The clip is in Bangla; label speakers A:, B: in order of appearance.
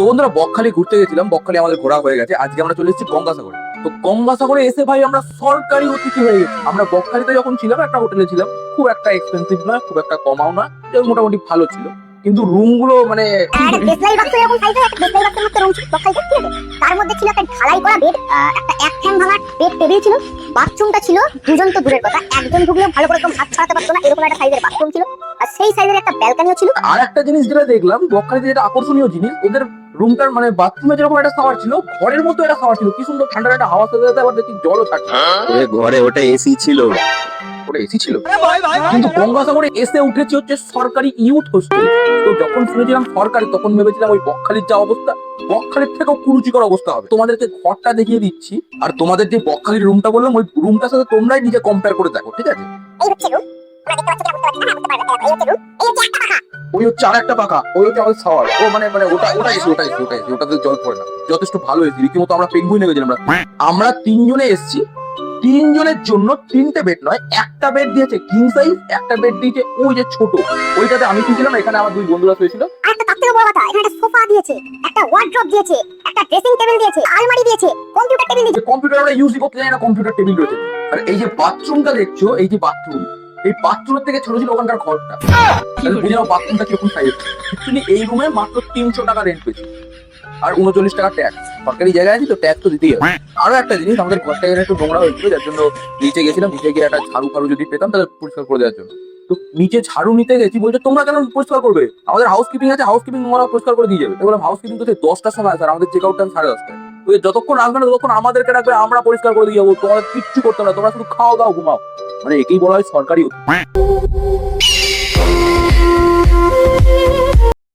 A: বন্ধুরা বকখালি ঘুরতে গেছিলাম, বকখালি আমাদের ঘোরা হয়ে গেছে। আজকে আমরা চলে এসেছি গঙ্গাসাগরে। তো গঙ্গাসাগরে এসে ভাই আমরা সরকারি অতিথি হয়ে গেছি। আমরা বকখালিতে যখন ছিলাম একটা হোটেলে ছিলাম, খুব একটা এক্সপেন্সিভ নয়, খুব একটা কমাও না, মোটামুটি ভালো ছিল। কিন্তু রুম গুলো মানে
B: তার মধ্যে ছিল একটা ঢালাই করা বেড, একটা এক ফ্যান ভাঙা বেড টেবিল ছিল, বাথরুমটা ছিল দুজন তো দূরের কথা, একজন ঢুকলেও ভালো করে হাত ছাড়াতে পারতো না, এরকম একটা সাইজের বাথরুম ছিল। আর সেই সাইজের একটা ব্যালকনিও ছিল।
A: আর একটা জিনিস যেটা দেখলাম বকখালিতে, যেটা আকর্ষণীয় জিনিস, ওদের রুমটার মানে বাথরুমে যেরকম একটা শাওয়ার ছিল, ঘরের মতো একটা শাওয়ার ছিল। কি সুন্দর ঠান্ডা একটা হাওয়া চলে যেতে, আবার দেখি জলও থাকছে।
C: ঘরে ওটা এসি ছিল,
A: ওটা এসি ছিল। কিন্তু গঙ্গাসাগরে এসে উঠেছি হচ্ছে সরকারি ইউথ হোস্টেল। তো যখন শুনেছিলাম সরকারি, তখন ভেবেছিলাম ওই বকখালির যা অবস্থা, বকখালির থেকেও কুরুচিকর অবস্থা হবে। তোমাদেরকে ঘরটা দেখিয়ে দিচ্ছি, আর তোমাদের যে বকখালির রুমটা বললাম, ওই রুমটার সাথে তোমরাই নিজে কম্পেয়ার করে দেখো, ঠিক আছে?
B: এই হচ্ছে রুম, আমরা দেখতে পাচ্ছি না, বুঝতে পারবে, এই হচ্ছে রুম, এই হচ্ছে একটা পাখা,
A: ওই হচ্ছে আর একটা পাখা, ওই হচ্ছে আমাদের শাওয়ার। ও মানে মানে ওটা ওটা এসি, ওটা এসি, ওটা এসি, ওটাতে জল পড়ে না। যথেষ্ট ভালো এসি, রীতিমতো আমরা পেঙ্গুইনে গেছিলাম। আমরা তিনজনে এসেছি, তিনজনের জন্য তিনটে বেড নয়, একটা বেড দিয়েছে কিং সাইজ, একটা বেড দিয়েছে ওই যে ছোট, ওইটাতে আমি শুয়েছিলাম, এখানে আমার দুই বন্ধুরা শুয়েছিল।
B: আর একটা তার থেকে বড় কথা, এখানে একটা সোফা দিয়েছে, একটা ওয়ার্ড্রপ দিয়েছে, একটা ড্রেসিং টেবিল দিয়েছে, আলমারি দিয়েছে, কম্পিউটার টেবিল দিয়েছে।
A: কম্পিউটার আমরা ইউজই করতে জানি না, কম্পিউটার টেবিল রয়েছে। আর এই যে বাথরুমটা দেখছো, এই যে বাথরুম, এই বাথরুমের থেকে ছোট ছিল ওখানকার ঘরটা। বুঝে নাও বাথরুমটা কিরকম সাইজ। অ্যাকচুয়ালি এই রুমে মাত্র 300 টাকা রেন্ট পেয়েছি, আর 39 টাকা ট্যাক্স। সরকারি জায়গায় আছি তো ট্যাক্স তো দিতেই হবে। আরো একটা জিনিস, আমাদের ঘরটা এখানে একটু নোংরা হয়েছিল, যার জন্য নিচে গেছিলাম, নিচে গিয়ে একটা ঝাড়ু ফাড়ু যদি পেতাম তাহলে পরিষ্কার করে দেওয়ার জন্য। তো নিচে ঝাড়ু নিতে গেছি, বলছে তোমরা কেন পরিষ্কার করবে, আমাদের হাউস কিপিং আছে, হাউস কিপিং তোমরা পরিষ্কার করে দিয়ে যাবে। বললাম হাউস কিপিং তো 10টার সময় আছে, আর আমাদের চেক আউট টাইম 10:30। ওই যতক্ষণ আসবে না ততক্ষণ আমাদেরকে রাখবে, আমরা পরিষ্কার করে দিয়ে যাবো, তোমাদের কিচ্ছু করতে হবে না, তোমরা শুধু খাও দাও ঘুমাও। মানে একেই বলা হয় সরকারি অতিথি।